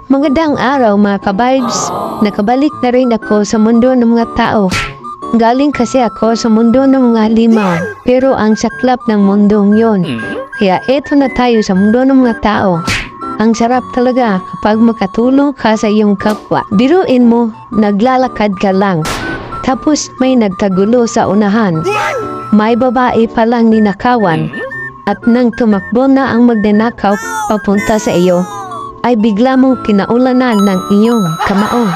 Magandang araw mga ka-vibes. Nakabalik na rin ako sa mundo ng mga tao. Galing kasi ako sa mundo ng mga limaw, pero ang saklap ng mundong yon. Kaya eto na tayo sa mundo ng mga tao. Ang sarap talaga kapag makatulong ka sa iyong kapwa. Biruin mo, naglalakad ka lang. Tapos may nagtagulo sa unahan. May babae palang ninakawan. At nang tumakbo na ang magnanakaw papunta sa iyo, ay bigla mong kinaulanan ng iyong kamao.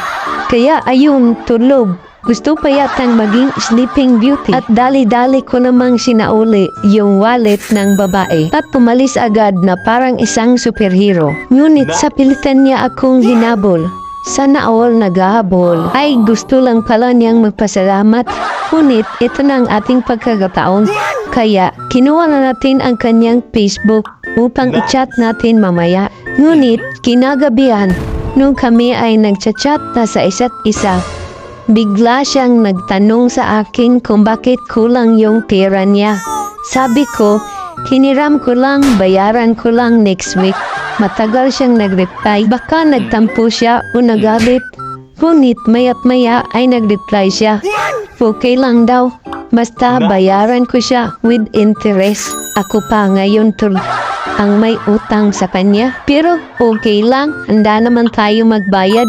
Kaya ayun, tulog. Gusto pa yatang maging sleeping beauty. At dali-dali ko namang sinauli yung wallet ng babae. At pumalis agad na parang isang superhero. Ngunit sa pilitan niya akong hinabol. Sana all naghahabol. Ay gusto lang pala niyang magpasalamat. Ngunit ito na ang ating pagkakataon. Kaya kinuha na natin ang kanyang Facebook upang i-chat natin mamaya. Ngunit kinagabihan, nung kami ay nagchat-chat na sa isa't isa, bigla siyang nagtanong sa akin kung bakit kulang yung pera niya. Sabi ko, hiniram ko lang, bayaran ko lang next week. Matagal siyang nag-reply, baka nagtampo siya o nagalit. Ngunit maya't maya ay nag-reply siya. Okay lang daw, basta bayaran ko siya with interest. Ako pa ngayon ang may utang sa kanya. Pero okay lang, handa naman tayo magbayad.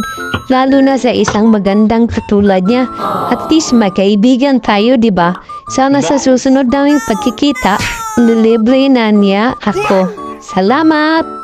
Lalo na sa isang magandang katulad niya. At least magkaibigan tayo, di ba? Sana sa susunod naming pagkikita, nilibre na niya ako. Salamat!